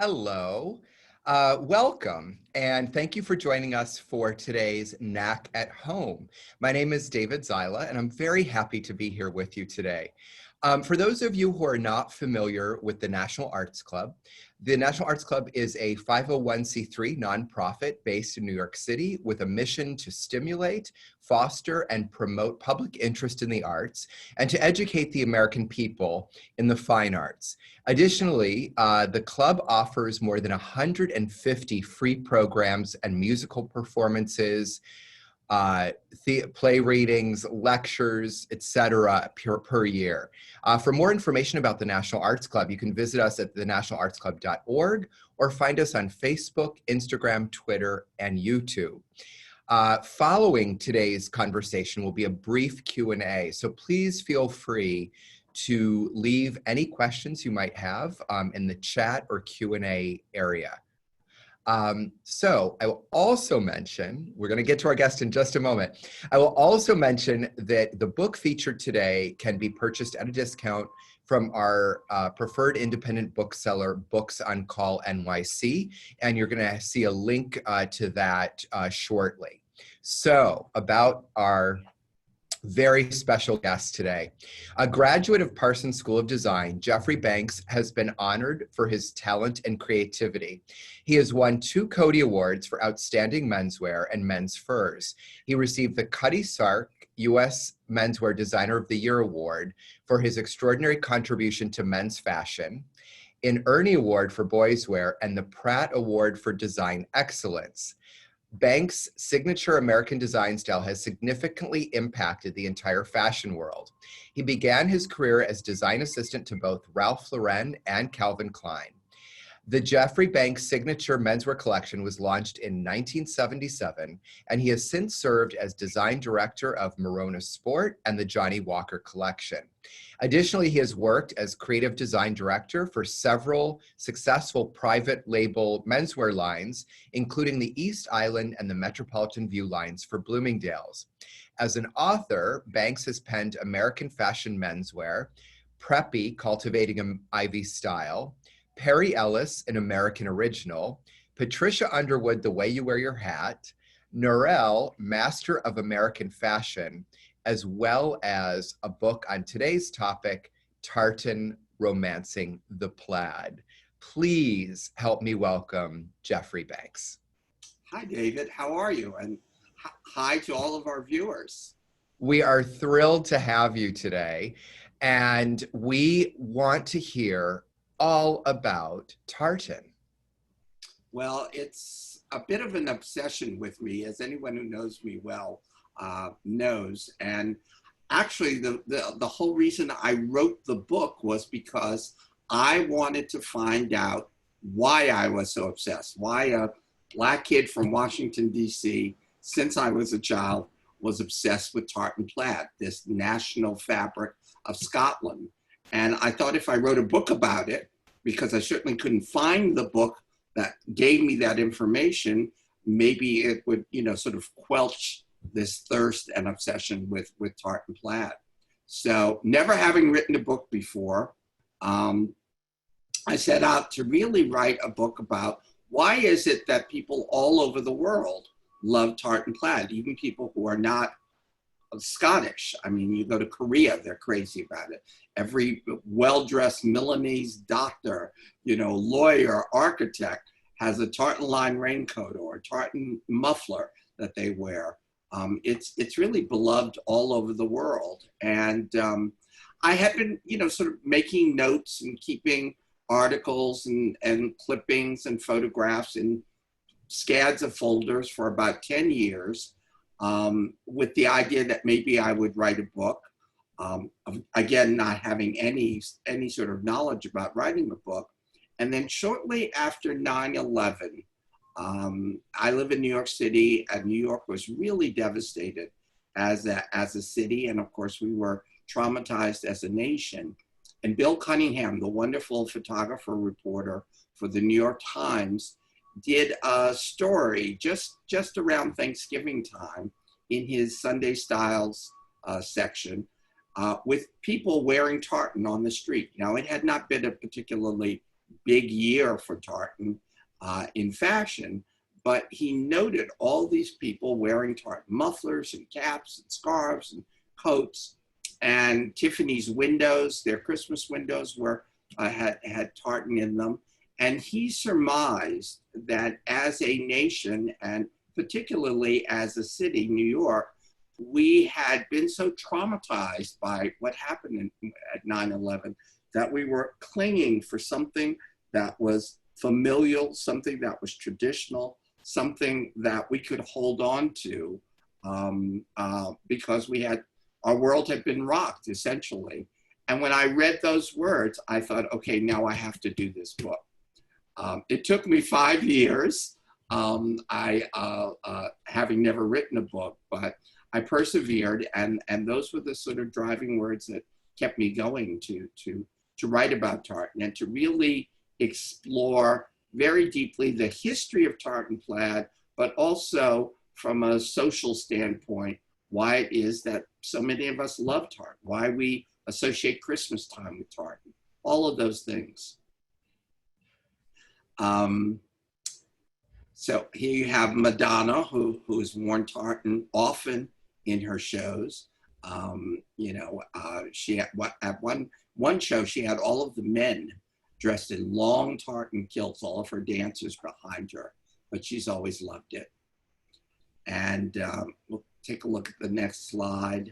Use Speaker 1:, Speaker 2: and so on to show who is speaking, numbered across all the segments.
Speaker 1: Hello, welcome, and thank you for joining us for today's Knack at Home. My name is David Zyla, and I'm very happy to be here with you today. For those of you who are not familiar with the National Arts Club, the National Arts Club is a 501c3 nonprofit based in New York City with a mission to stimulate, foster, and promote public interest in the arts and to educate the American people in the fine arts. Additionally, the club offers more than 150 free programs and musical performances, play readings, lectures, etc. per year. For more information about the National Arts Club, you can visit us at thenationalartsclub.org or find us on Facebook, Instagram, Twitter, and YouTube. Following today's conversation will be a brief Q&A, so please feel free to leave any questions you might have in the chat or Q&A area. So I will also mention, we're going to get to our guest in just a moment. I will also mention that the book featured today can be purchased at a discount from our preferred independent bookseller, Books on Call NYC, and you're going to see a link to that shortly. So about our very special guest today. A graduate of Parsons School of Design, Jeffrey Banks has been honored for his talent and creativity. He has won 2 Coty Awards for Outstanding Menswear and Men's Furs. He received the Cutty Sark U.S. Menswear Designer of the Year Award for his extraordinary contribution to men's fashion, an Ernie Award for Boys Wear, and the Pratt Award for Design Excellence. Banks' signature American design style has significantly impacted the entire fashion world. He began his career as design assistant to both Ralph Lauren and Calvin Klein. The Jeffrey Banks signature menswear collection was launched in 1977, and he has since served as design director of Merona Sport and the Johnny Walker collection. Additionally, he has worked as creative design director for several successful private label menswear lines, including the East Island and the Metropolitan View lines for Bloomingdale's. As an author, Banks has penned American Fashion Menswear, Preppy, Cultivating an Ivy Style, Perry Ellis, An American Original, Patricia Underwood, The Way You Wear Your Hat, Norel, Master of American Fashion, as well as a book on today's topic, Tartan Romancing the Plaid. Please help me welcome Jeffrey Banks.
Speaker 2: Hi, David. How are you? And hi to all of our viewers.
Speaker 1: We are thrilled to have you today, and we want to hear all about tartan.
Speaker 2: Well, it's a bit of an obsession with me, as anyone who knows me well knows. And actually, the whole reason I wrote the book was because I wanted to find out why I was so obsessed, why a Black kid from Washington, D.C., since I was a child, was obsessed with tartan plaid, this national fabric of Scotland. And I thought if I wrote a book about it, because I certainly couldn't find the book that gave me that information, maybe it would, sort of quelch this thirst and obsession with tartan plaid. So never having written a book before, I set out to really write a book about why is it that people all over the world love tartan plaid, even people who are not Scottish. I mean, you go to Korea, they're crazy about it. Every well-dressed Milanese doctor, lawyer, architect has a tartan line raincoat or a tartan muffler that they wear. It's really beloved all over the world. And I have been, sort of making notes and keeping articles and clippings and photographs in scads of folders for about 10 years. With the idea that maybe I would write a book. Again, not having any sort of knowledge about writing a book. And then shortly after 9/11, I live in New York City, and New York was really devastated as a city. And of course, we were traumatized as a nation. And Bill Cunningham, the wonderful photographer reporter for the New York Times, did a story just around Thanksgiving time in his Sunday Styles section with people wearing tartan on the street. Now, it had not been a particularly big year for tartan in fashion, but he noted all these people wearing tartan mufflers and caps and scarves and coats, and Tiffany's windows, their Christmas windows were had tartan in them. And he surmised that as a nation, and particularly as a city, New York, we had been so traumatized by what happened at 9/11 that we were clinging for something that was familial, something that was traditional, something that we could hold on to because our world had been rocked, essentially. And when I read those words, I thought, okay, now I have to do this book. It took me 5 years, having never written a book, but I persevered, and those were the sort of driving words that kept me going to write about tartan and to really explore very deeply the history of tartan plaid, but also from a social standpoint, why it is that so many of us love tartan, why we associate Christmas time with tartan, all of those things. So here you have Madonna, who has worn tartan often in her shows. She had at one show, she had all of the men dressed in long tartan kilts, all of her dancers behind her, but she's always loved it. And we'll take a look at the next slide.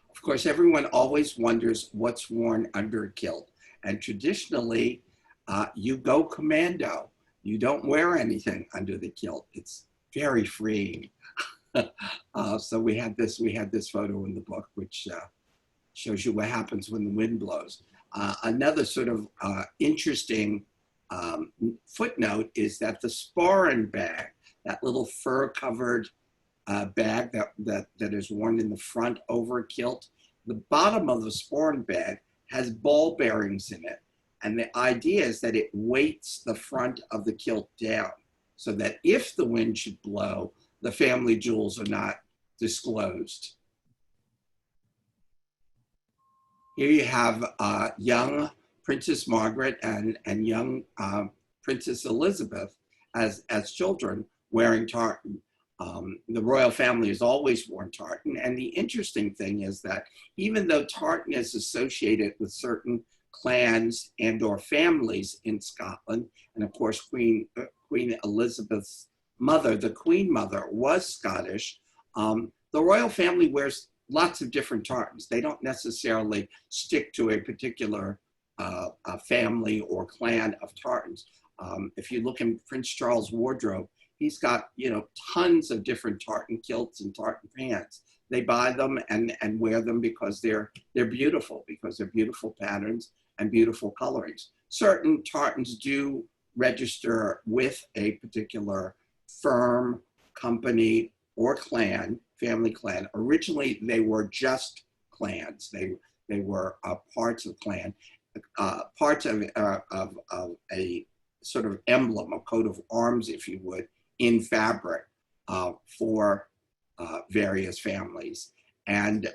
Speaker 2: Of course, everyone always wonders what's worn under a kilt. And traditionally, you go commando. You don't wear anything under the kilt. It's very freeing. So we had this photo in the book, which shows you what happens when the wind blows. Another sort of interesting footnote is that the sporran bag, that little fur-covered bag that is worn in the front over a kilt, the bottom of the sporran bag has ball bearings in it. And the idea is that it weights the front of the kilt down so that if the wind should blow, the family jewels are not disclosed. Here you have young Princess Margaret and young Princess Elizabeth as children wearing tartan. The royal family has always worn tartan. And the interesting thing is that even though tartan is associated with certain clans and or families in Scotland, and of course Queen Elizabeth's mother, the Queen Mother, was Scottish, the royal family wears lots of different tartans. They don't necessarily stick to a particular family or clan of tartans. If you look in Prince Charles' wardrobe, he's got, tons of different tartan kilts and tartan pants. They buy them and wear them because they're beautiful, because they're beautiful patterns and beautiful colorings. Certain tartans do register with a particular firm, company, or clan, family clan. Originally, they were just clans. They were parts of clan, parts of a sort of emblem, a coat of arms, if you would, in fabric for various families. And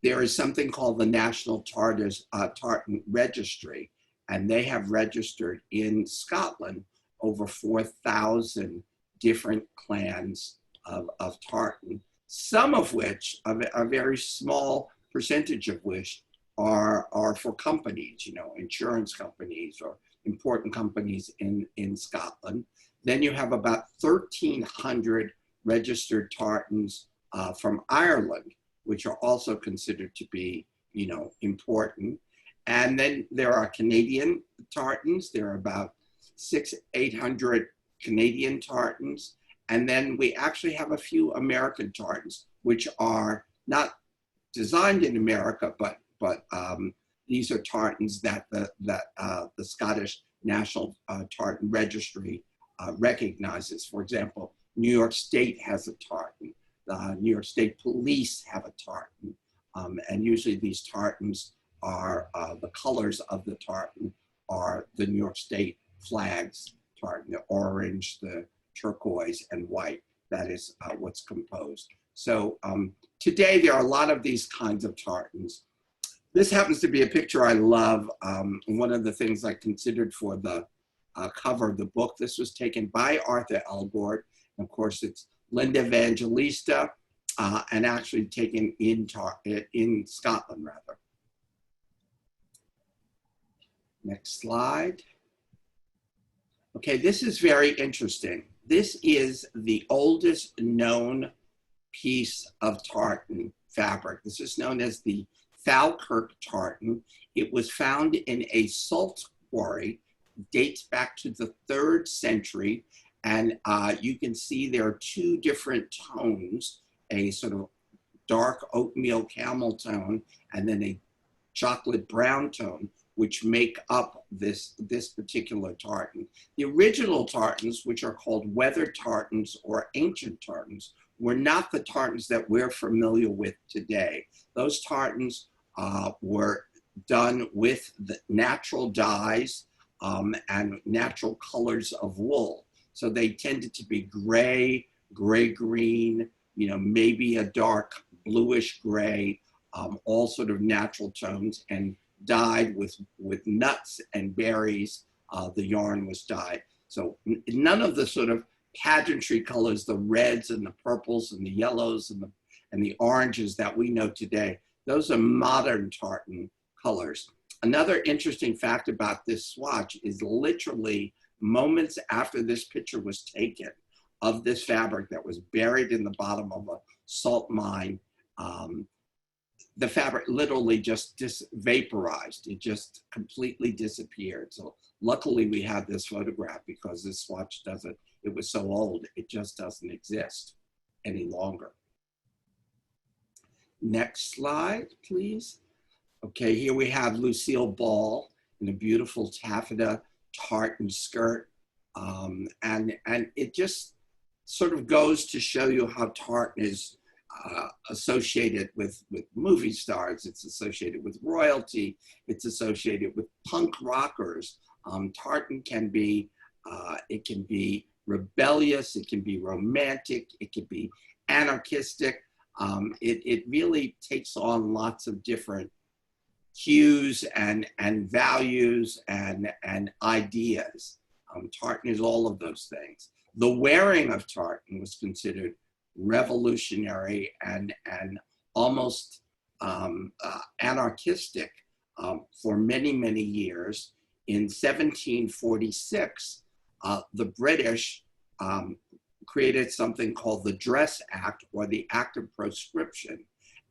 Speaker 2: there is something called the National Tartan Registry, and they have registered in Scotland over 4,000 different clans of tartan, some of which, a very small percentage of which are for companies, insurance companies or important companies in Scotland. Then you have about 1,300 registered tartans from Ireland, which are also considered to be, important. And then there are Canadian tartans. There are about 600-800 Canadian tartans. And then we actually have a few American tartans, which are not designed in America, but these are tartans that the Scottish National Tartan Registry recognizes. For example, New York State has a tartan. The New York State Police have a tartan. And usually these tartans are, the colors of the tartan are the New York State flags tartan, the orange, the turquoise, and white. That is what's composed. So today there are a lot of these kinds of tartans. This happens to be a picture I love. One of the things I considered for the cover of the book. This was taken by Arthur Elgort. Of course, it's Linda Evangelista, and actually taken in Scotland, rather. Next slide. Okay, this is very interesting. This is the oldest known piece of tartan fabric. This is known as the Falcao Tartan. It was found in a salt quarry, dates back to the 3rd century, and you can see there are 2 different tones, a sort of dark oatmeal camel tone and then a chocolate brown tone, which make up this particular tartan. The original tartans, which are called weather tartans or ancient tartans, were not the tartans that we're familiar with today. Those tartans were done with the natural dyes and natural colors of wool. So they tended to be gray, gray-green, you know, maybe a dark bluish gray, all sort of natural tones, and dyed with nuts and berries. The yarn was dyed. So none of the sort of pageantry colors, the reds and the purples and the yellows and the oranges that we know today, those are modern tartan colors. Another interesting fact about this swatch is literally moments after this picture was taken of this fabric that was buried in the bottom of a salt mine, the fabric literally just vaporized. It just completely disappeared. So luckily we have this photograph, because this swatch doesn't, it was so old, it just doesn't exist any longer. Next slide, please. Okay, here we have Lucille Ball in a beautiful taffeta tartan skirt. And it just sort of goes to show you how tartan is associated with movie stars. It's associated with royalty. It's associated with punk rockers. Tartan can be, it can be rebellious, it can be romantic, it can be anarchistic. It really takes on lots of different hues and values and ideas. Tartan is all of those things. The wearing of tartan was considered revolutionary and almost anarchistic for many, many years. In 1746, the British created something called the Dress Act, or the Act of Proscription,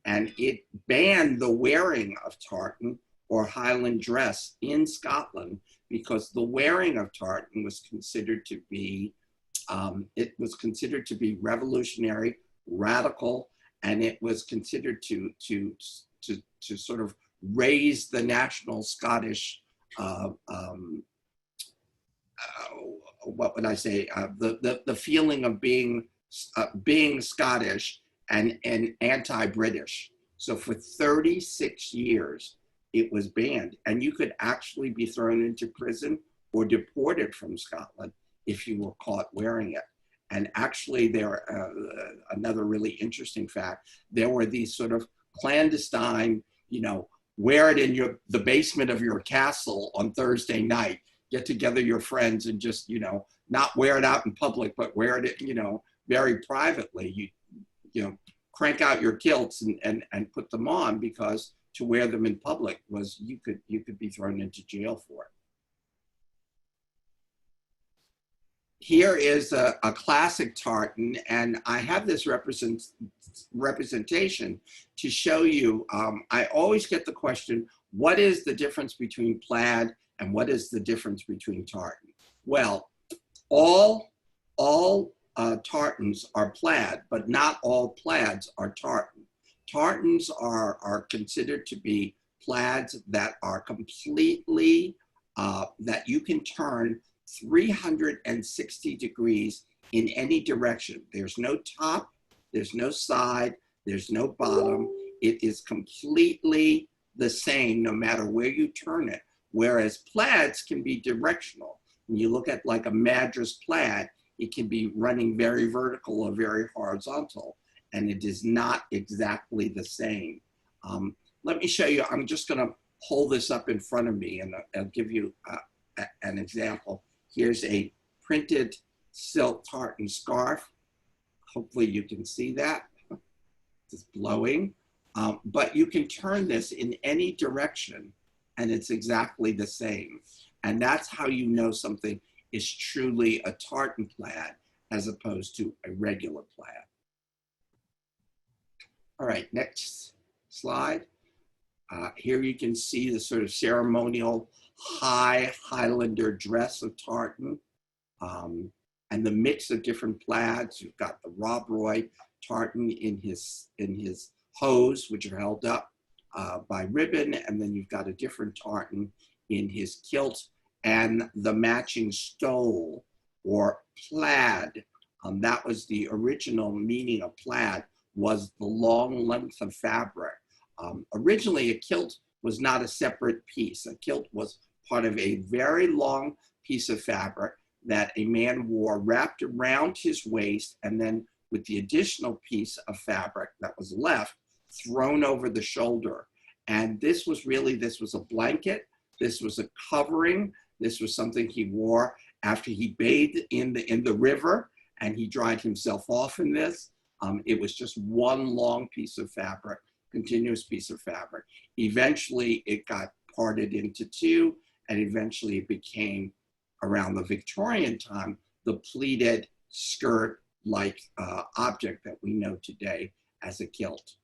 Speaker 2: and it banned the wearing of tartan or Highland dress in Scotland, because the wearing of tartan was considered to be revolutionary, radical, and it was considered to sort of raise the national Scottish, what would I say, the feeling of being Scottish and anti-British. So for 36 years, it was banned, and you could actually be thrown into prison or deported from Scotland if you were caught wearing it. And actually, another really interesting fact, there were these sort of clandestine, you know, wear it in the basement of your castle on Thursday night, get together your friends and just, you know, not wear it out in public, but wear it, you know, very privately. You know, crank out your kilts and put them on, because to wear them in public was, you could be thrown into jail for it. Here is a classic tartan, and I have this representation to show you. I always get the question, what is the difference between plaid and what is the difference between tartan? Well, all tartans are plaid, but not all plaids are tartan. Tartans are considered to be plaids that are completely, that you can turn 360 degrees in any direction. There's no top, there's no side, there's no bottom. It is completely the same no matter where you turn it. Whereas plaids can be directional. When you look at like a Madras plaid, it can be running very vertical or very horizontal, and it is not exactly the same. let me show you. I'm just going to hold this up in front of me, and I'll give you an example. Here's a printed silk tartan scarf. Hopefully you can see that. It's blowing. But you can turn this in any direction, and it's exactly the same. And that's how you know something is truly a tartan plaid as opposed to a regular plaid. All right, next slide. Here you can see the sort of ceremonial high Highlander dress of tartan, and the mix of different plaids. You've got the Rob Roy tartan in his hose, which are held up by ribbon, and then you've got a different tartan in his kilt and the matching stole or plaid. That was the original meaning of plaid, was the long length of fabric. Originally, a kilt was not a separate piece. A kilt was part of a very long piece of fabric that a man wore wrapped around his waist, and then with the additional piece of fabric that was left, thrown over the shoulder. And this was a blanket. This was a covering. This was something he wore after he bathed in the river, and he dried himself off in this. It was just one long piece of fabric, continuous piece of fabric. Eventually, it got parted into two, and eventually it became, around the Victorian time, the pleated skirt-like object that we know today as a kilt.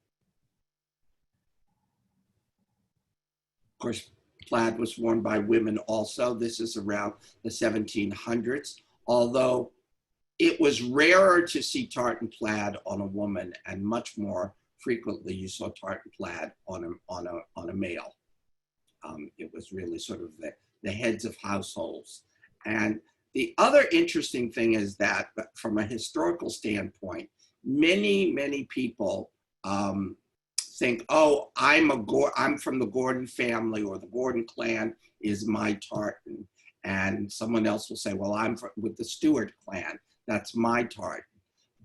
Speaker 2: Of course, plaid was worn by women also. This is around the 1700s, although it was rarer to see tartan plaid on a woman, and much more frequently you saw tartan plaid on a male. It was really sort of the heads of households. And the other interesting thing is that, from a historical standpoint, many people think, oh, I'm from the Gordon family, or the Gordon clan is my tartan. And someone else will say, well, I'm with the Stuart clan, that's my tartan.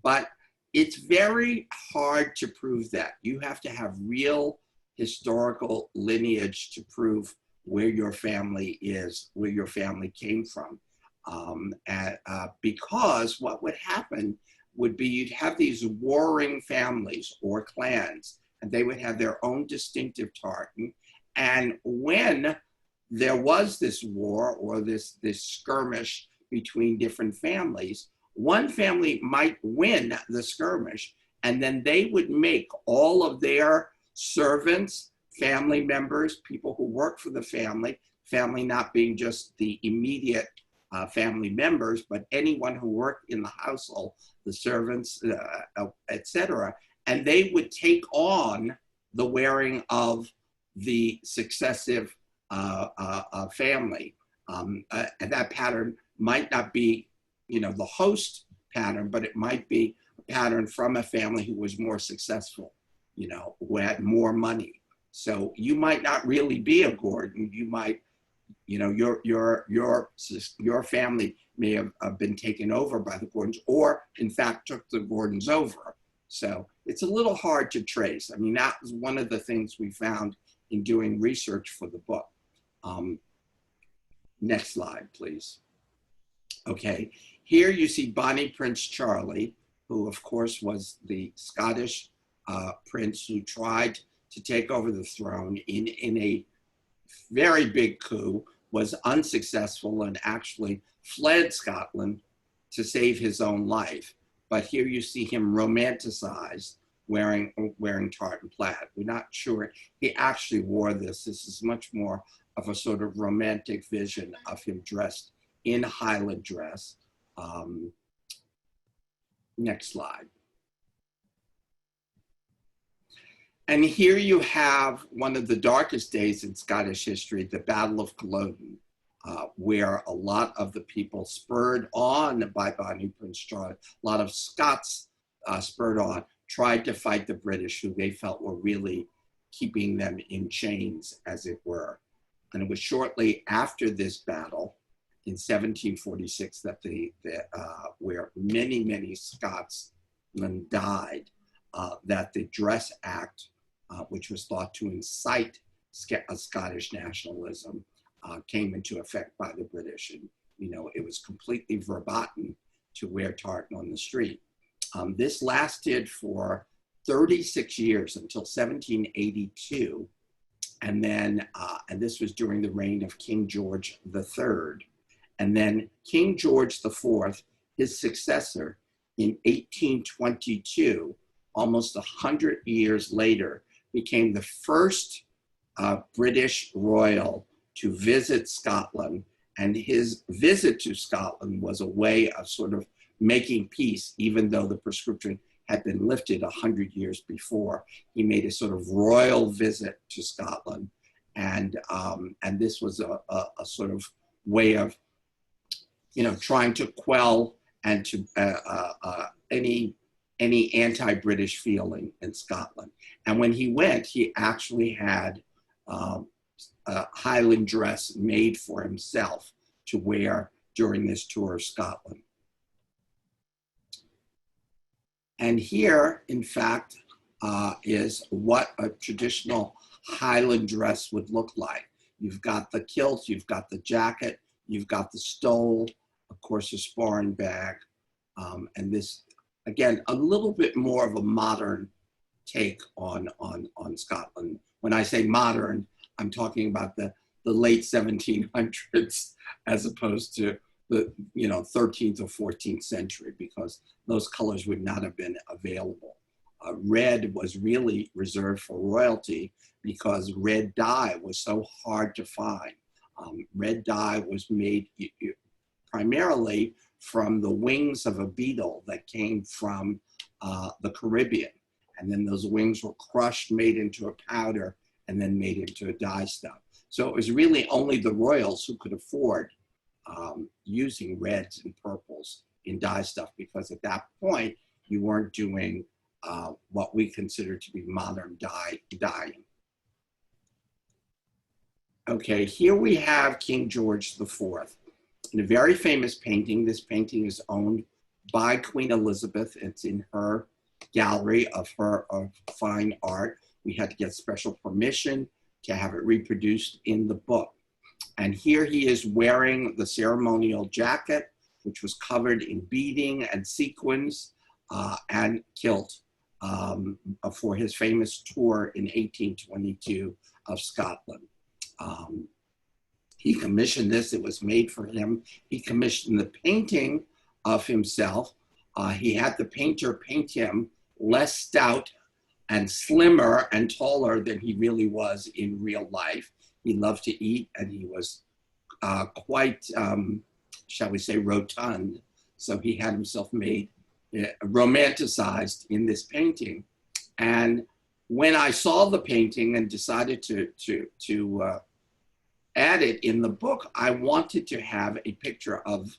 Speaker 2: But it's very hard to prove that. You have to have real historical lineage to prove where your family is, where your family came from. Because what would happen would be you'd have these warring families or clans, and they would have their own distinctive tartan. And when there was this war or this skirmish between different families, one family might win the skirmish, and then they would make all of their servants, family members, people who work for the family not being just the immediate family members, but anyone who worked in the household, the servants, etc. And they would take on the wearing of the successive family. And that pattern might not be, the host pattern, but it might be a pattern from a family who was more successful, who had more money. So you might not really be a Gordon. You might, your family may have been taken over by the Gordons, or in fact took the Gordons over. So it's a little hard to trace. I mean, that was one of the things we found in doing research for the book. Next slide, please. Okay, here you see Bonnie Prince Charlie, who of course was the Scottish prince who tried to take over the throne in a very big coup, was unsuccessful, and actually fled Scotland to save his own life. But here you see him romanticized wearing tartan plaid. We're not sure he actually wore this. This is much more of a sort of romantic vision of him dressed in Highland dress. Next slide. And here you have one of the darkest days in Scottish history, the Battle of Glowton, where a lot of the people spurred on by Bonnie Prince Charlie, a lot of Scots spurred on, tried to fight the British, who they felt were really keeping them in chains, as it were. And it was shortly after this battle, in 1746, that where many Scotsmen died, that the Dress Act which was thought to incite a Scottish nationalism, came into effect by the British. And, it was completely verboten to wear tartan on the street. This lasted for 36 years until 1782. And then, and this was during the reign of King George III. And then King George IV, his successor, in 1822, almost 100 years later, became the first British royal to visit Scotland. And his visit to Scotland was a way of sort of making peace, even though the proscription had been lifted 100 years before. He made a sort of royal visit to Scotland. And this was a sort of way of, trying to quell and to any anti-British feeling in Scotland. And when he went, he actually had a Highland dress made for himself to wear during this tour of Scotland. And here, in fact, is what a traditional Highland dress would look like. You've got the kilt, you've got the jacket, you've got the stole, of course, a sporran bag, and this, again, a little bit more of a modern take on Scotland. When I say modern, I'm talking about the late 1700s as opposed to the 13th or 14th century, because those colors would not have been available. Red was really reserved for royalty because red dye was so hard to find. Red dye was made primarily from the wings of a beetle that came from the Caribbean. And then those wings were crushed, made into a powder, and then made into a dye stuff. So it was really only the royals who could afford using reds and purples in dye stuff, because at that point, you weren't doing what we consider to be modern dyeing. Okay, here we have King George IV in a very famous painting. This painting is owned by Queen Elizabeth. It's in her gallery of fine art. We had to get special permission to have it reproduced in the book. And here he is wearing the ceremonial jacket, which was covered in beading and sequins and kilt for his famous tour in 1822 of Scotland. He commissioned this, it was made for him. He commissioned the painting of himself. He had the painter paint him less stout and slimmer and taller than he really was in real life. He loved to eat, and he was quite, shall we say, rotund. So he had himself made romanticized in this painting. And when I saw the painting and decided to add it in the book, I wanted to have a picture of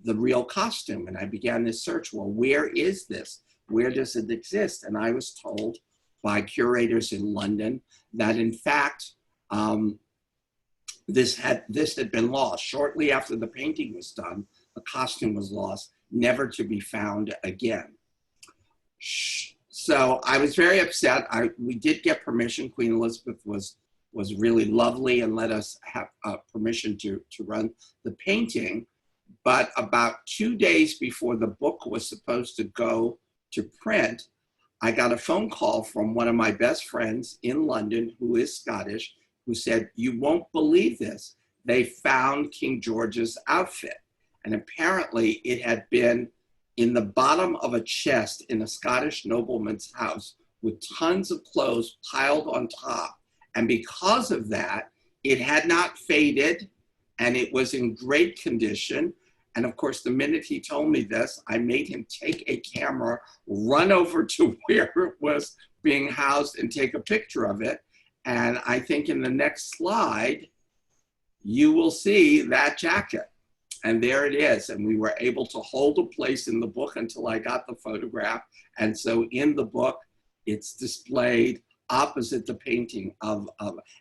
Speaker 2: the real costume. And I began this search. Well, where is this? Where does it exist? And I was told by curators in London that, in fact, this had been lost. Shortly after the painting was done, the costume was lost, never to be found again. So I was very upset. We did get permission. Queen Elizabeth was really lovely and let us have permission to run the painting. But about 2 days before the book was supposed to go to print, I got a phone call from one of my best friends in London, who is Scottish, who said, "You won't believe this. They found King George's outfit." And apparently it had been in the bottom of a chest in a Scottish nobleman's house with tons of clothes piled on top. And because of that, it had not faded and it was in great condition. And of course, the minute he told me this, I made him take a camera, run over to where it was being housed and take a picture of it. And I think in the next slide, you will see that jacket. And there it is. And we were able to hold a place in the book until I got the photograph. And so in the book, it's displayed opposite the painting of,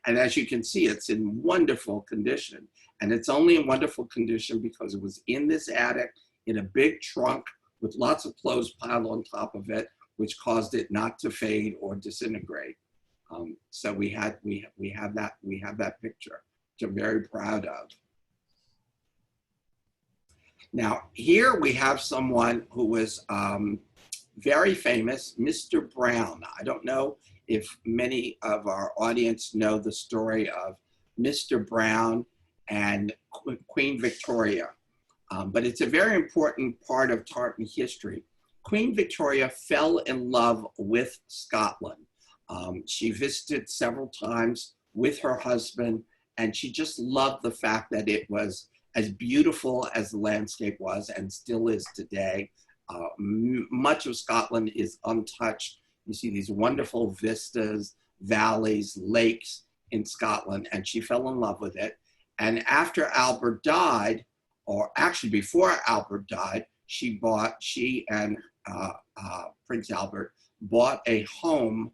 Speaker 2: and as you can see, it's in wonderful condition. And it's only in wonderful condition because it was in this attic in a big trunk with lots of clothes piled on top of it, which caused it not to fade or disintegrate. So we have that picture, which I'm very proud of. Now here we have someone who was very famous, Mr. Brown. I don't know if many of our audience know the story of Mr. Brown and Queen Victoria, but it's a very important part of tartan history. Queen Victoria fell in love with Scotland. She visited several times with her husband, and she just loved the fact that it was as beautiful as the landscape was and still is today. Much of Scotland is untouched. You see these wonderful vistas, valleys, lakes in Scotland, and she fell in love with it. And after Albert died, or actually before Albert died, she and Prince Albert bought a home,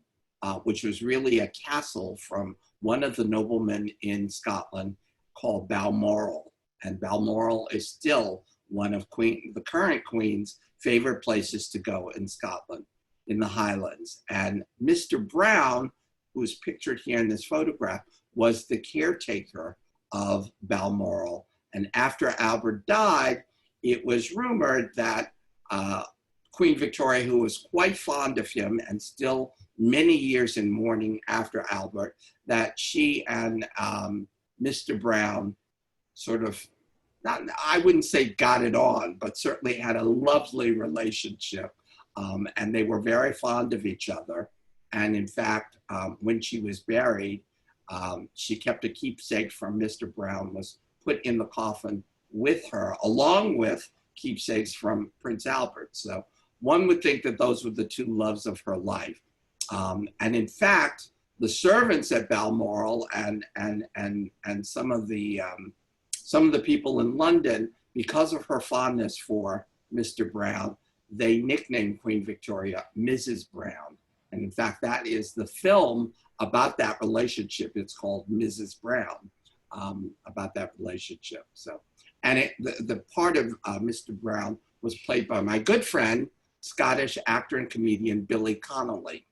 Speaker 2: which was really a castle from one of the noblemen in Scotland called Balmoral. And Balmoral is still one of the current Queen's favorite places to go in Scotland, in the Highlands. And Mr. Brown, who is pictured here in this photograph, was the caretaker of Balmoral. And after Albert died, it was rumored that Queen Victoria, who was quite fond of him and still many years in mourning after Albert, that she and Mr. Brown sort of, I wouldn't say got it on, but certainly had a lovely relationship. And they were very fond of each other. And in fact, when she was buried, she kept a keepsake from Mr. Brown, was put in the coffin with her, along with keepsakes from Prince Albert. So one would think that those were the two loves of her life. And in fact, the servants at Balmoral and some of the people in London, because of her fondness for Mr. Brown, they nicknamed Queen Victoria Mrs. Brown. And in fact, that is the film about that relationship. It's called Mrs. Brown, about that relationship. So, and the part of Mr. Brown was played by my good friend, Scottish actor and comedian Billy Connolly.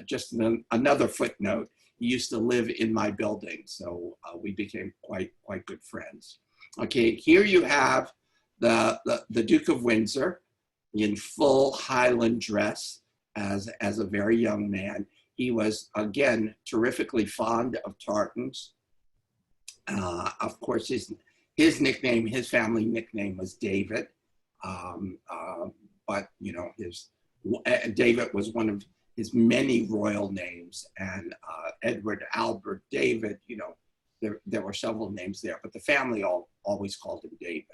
Speaker 2: Just another footnote, he used to live in my building, so we became quite good friends. Okay, here you have the Duke of Windsor in full Highland dress as a very young man. He was, again, terrifically fond of tartans. Of course, his nickname, his family nickname was David, but you know, David was one of his many royal names, and Edward, Albert, David, you know, there were several names there, but the family always called him David.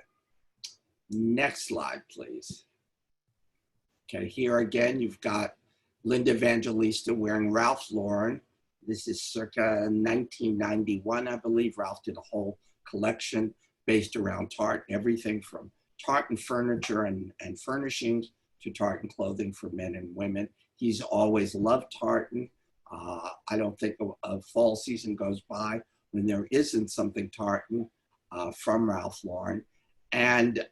Speaker 2: Next slide, please. Okay, here again, you've got Linda Evangelista wearing Ralph Lauren. This is circa 1991, I believe. Ralph did a whole collection based around tartan, everything from tartan furniture and furnishings to tartan clothing for men and women. He's always loved tartan. I don't think a fall season goes by when there isn't something tartan from Ralph Lauren. And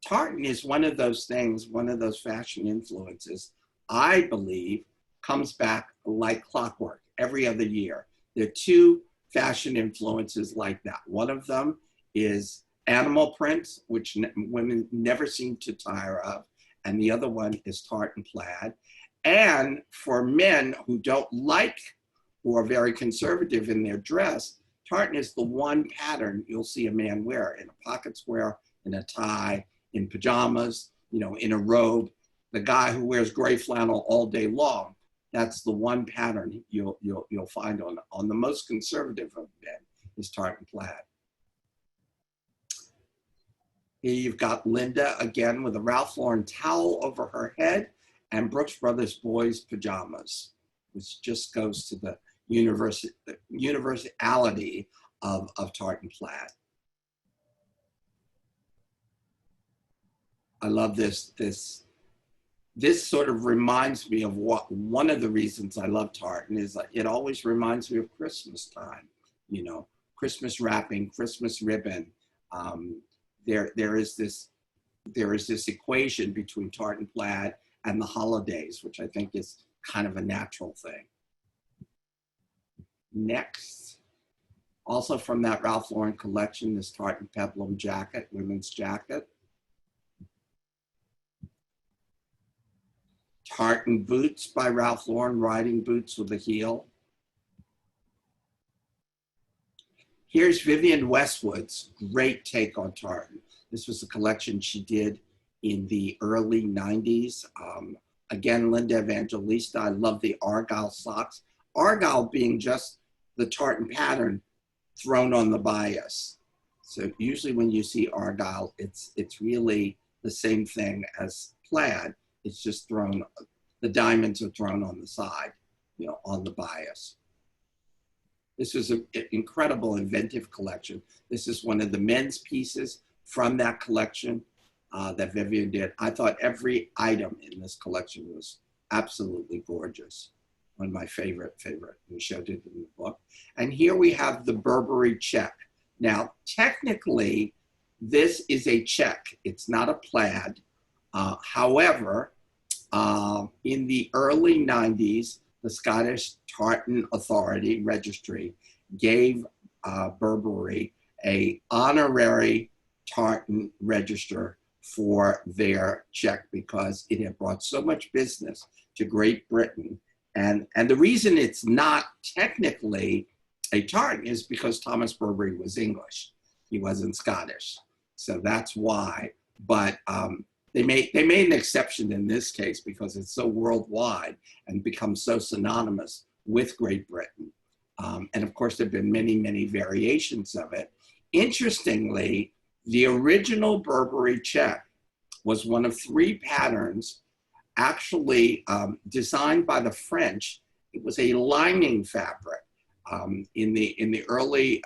Speaker 2: tartan is one of those things, one of those fashion influences, I believe, comes back like clockwork every other year. There are two fashion influences like that. One of them is animal prints, which women never seem to tire of. And the other one is tartan plaid. And for men who don't like, who are very conservative in their dress, tartan is the one pattern you'll see a man wear in a pocket square, in a tie, in pajamas, you know, in a robe. The guy who wears gray flannel all day long, that's the one pattern you'll find on the most conservative of men is tartan plaid. Here you've got Linda again with a Ralph Lauren towel over her head and Brooks Brothers boys pajamas, which just goes to the universality of tartan plaid. I love this. This sort of reminds me of what one of the reasons I love tartan is that it always reminds me of Christmas time, you know, Christmas wrapping, Christmas ribbon. There is this equation between tartan plaid and the holidays, which I think is kind of a natural thing. Next, also from that Ralph Lauren collection, this Tartan peplum jacket, women's jacket. Tartan boots by Ralph Lauren, riding boots with a heel. Here's Vivienne Westwood's great take on tartan. This was a collection she did in the early 90s. Again, Linda Evangelista. I love the Argyle socks. Argyle being just the tartan pattern thrown on the bias. So usually when you see Argyle, it's really the same thing as plaid. It's just thrown, the diamonds are thrown on the side, you know, on the bias. This was an incredible inventive collection. This is one of the men's pieces from that collection that Vivienne did. I thought every item in this collection was absolutely gorgeous. One of my favorite. We showed it in the book. And here we have the Burberry Check. Now, technically, this is a check. It's not a plaid. However, in the early 90s, the Scottish Tartan Authority Registry gave Burberry an honorary tartan register for their check because it had brought so much business to Great Britain. And the reason it's not technically a tartan is because Thomas Burberry was English. He wasn't Scottish. So that's why. But they made an exception in this case because it's so worldwide and becomes so synonymous with Great Britain. And of course, there have been many, many variations of it. Interestingly, the original Burberry check was one of 3 patterns actually designed by the French. It was a lining fabric. In the early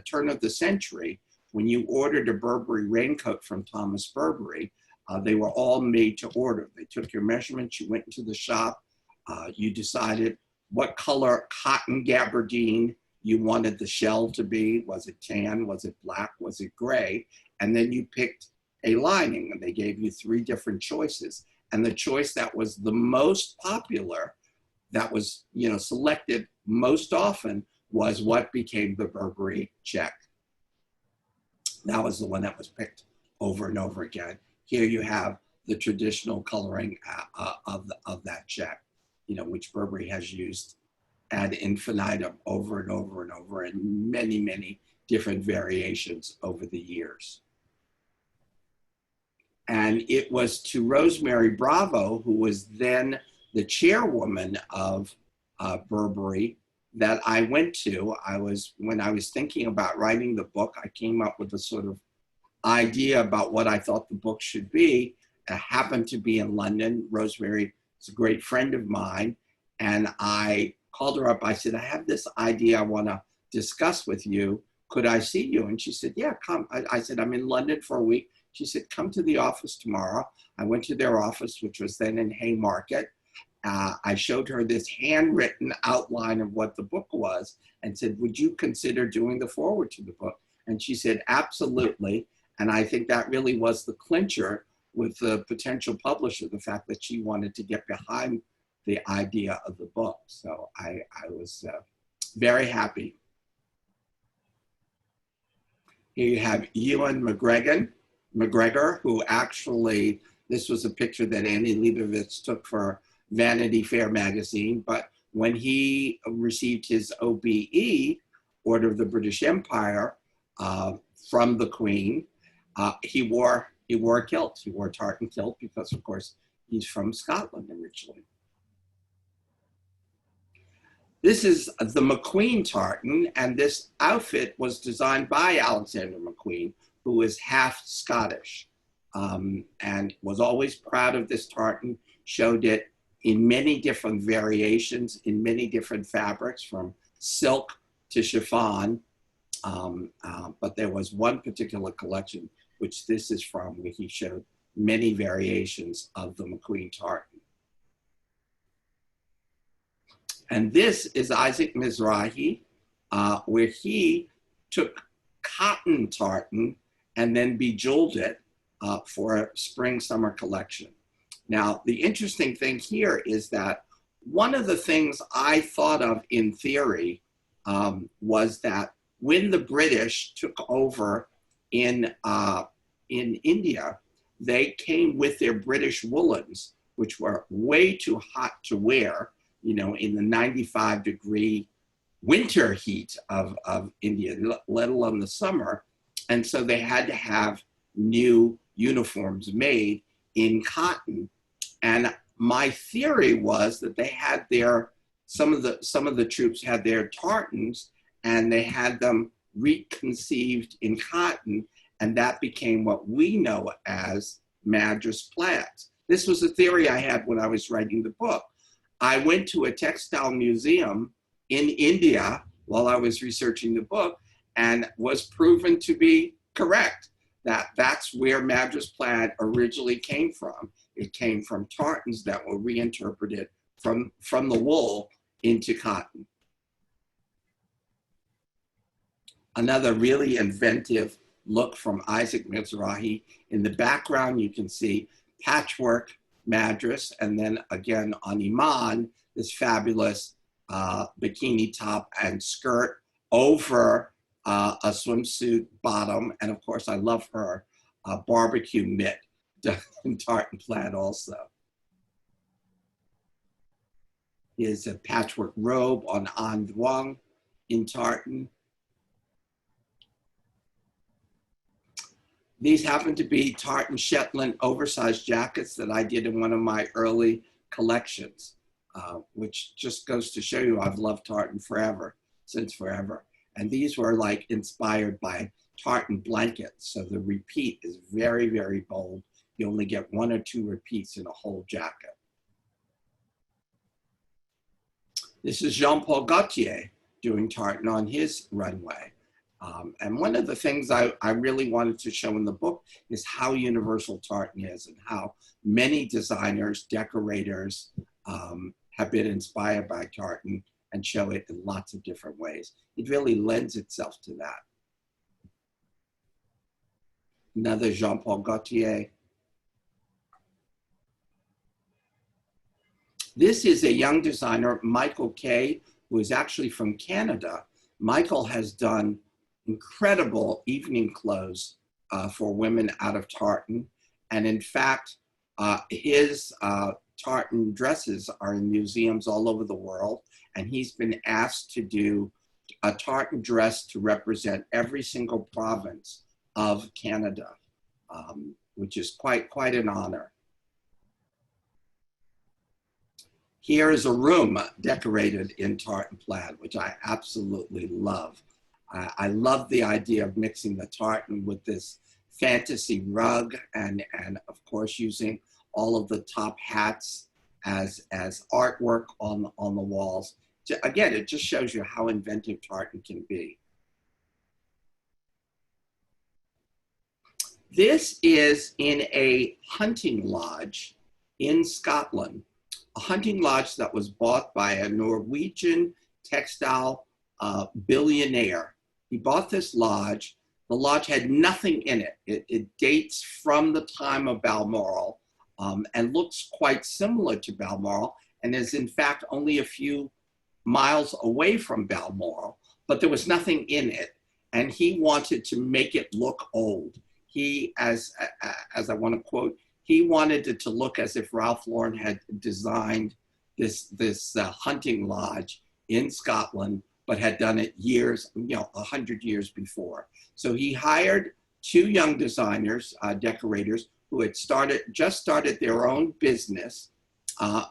Speaker 2: turn of the century, when you ordered a Burberry raincoat from Thomas Burberry, they were all made to order. They took your measurements, you went into the shop, you decided what color cotton gabardine you wanted the shell to be. Was it tan? Was it black? Was it gray? And then you picked a lining, and they gave you 3 different choices. And the choice that was the most popular, that was, you know, selected most often, was what became the Burberry check. That was the one that was picked over and over again. Here you have the traditional coloring of that check, you know, which Burberry has used ad infinitum over and over and over in many, many different variations over the years. And it was to Rosemary Bravo, who was then the chairwoman of Burberry, that I went to. When I was thinking about writing the book, I came up with a sort of idea about what I thought the book should be. I happened to be in London. Rosemary is a great friend of mine. And I called her up. I said, I have this idea I want to discuss with you. Could I see you? And she said, yeah, come. I said, I'm in London for a week. She said, come to the office tomorrow. I went to their office, which was then in Haymarket. I showed her this handwritten outline of what the book was and said, would you consider doing the foreword to the book? And she said, absolutely. And I think that really was the clincher with the potential publisher, the fact that she wanted to get behind the idea of the book. So I was very happy. Here you have Ewan McGregor, who actually, this was a picture that Annie Leibovitz took for Vanity Fair magazine, but when he received his OBE, Order of the British Empire, from the Queen, he wore a kilt. He wore a tartan kilt because, of course, he's from Scotland originally. This is the Mcqueen Tartan, and this outfit was designed by Alexander McQueen, who is half Scottish, and was always proud of this tartan, showed it in many different variations, in many different fabrics, from silk to chiffon. But there was one particular collection, which this is from, where he showed many variations of the Mcqueen Tartan. And this is Isaac Mizrahi, where he took cotton tartan and then bejeweled it for a spring-summer collection. Now, the interesting thing here is that one of the things I thought of in theory was that when the British took over in India, they came with their British woolens, which were way too hot to wear, you know, in the 95-degree winter heat of India, let alone the summer. And so they had to have new uniforms made in cotton. And my theory was that they had some of the troops had their tartans, and they had them reconceived in cotton, and that became what we know as Madras plaids. This was a theory I had when I was writing the book. I went to a textile museum in India while I was researching the book, and was proven to be correct. That's where Madras plaid originally came from. It came from tartans that were reinterpreted from the wool into cotton. Another really inventive look from Isaac Mizrahi. In the background, you can see patchwork Madras, and then again on Iman, this fabulous bikini top and skirt over a swimsuit bottom. And of course, I love her barbecue mitt done in tartan plaid also. Here's a patchwork robe on An Duong in tartan. These happen to be tartan Shetland oversized jackets that I did in one of my early collections, which just goes to show you I've loved tartan forever, since forever. And these were like inspired by tartan blankets. So the repeat is very, very bold. You only get 1 or 2 repeats in a whole jacket. This is Jean-Paul Gaultier doing tartan on his runway. And one of the things I really wanted to show in the book is how universal tartan is, and how many designers, decorators have been inspired by tartan and show it in lots of different ways. It really lends itself to that. Another Jean-Paul Gaultier. This is a young designer, Michael Kay, who is actually from Canada. Michael has done incredible evening clothes for women out of tartan. And in fact, his tartan dresses are in museums all over the world. And he's been asked to do a tartan dress to represent every single province of Canada, which is quite an honor. Here is a room decorated in tartan plaid, which I absolutely love. I love the idea of mixing the tartan with this fantasy rug, and of course using all of the top hats as artwork on the walls. Again, it just shows you how inventive tartan can be. This is in a hunting lodge in Scotland, a hunting lodge that was bought by a Norwegian textile billionaire. He bought this lodge. The lodge had nothing in it. It dates from the time of Balmoral and looks quite similar to Balmoral, and is in fact only a few miles away from Balmoral, but there was nothing in it. And he wanted to make it look old. He, as I want to quote, he wanted it to look as if Ralph Lauren had designed this hunting lodge in Scotland, but had done it years, 100 years before. So he hired 2 young designers, decorators, who had just started their own business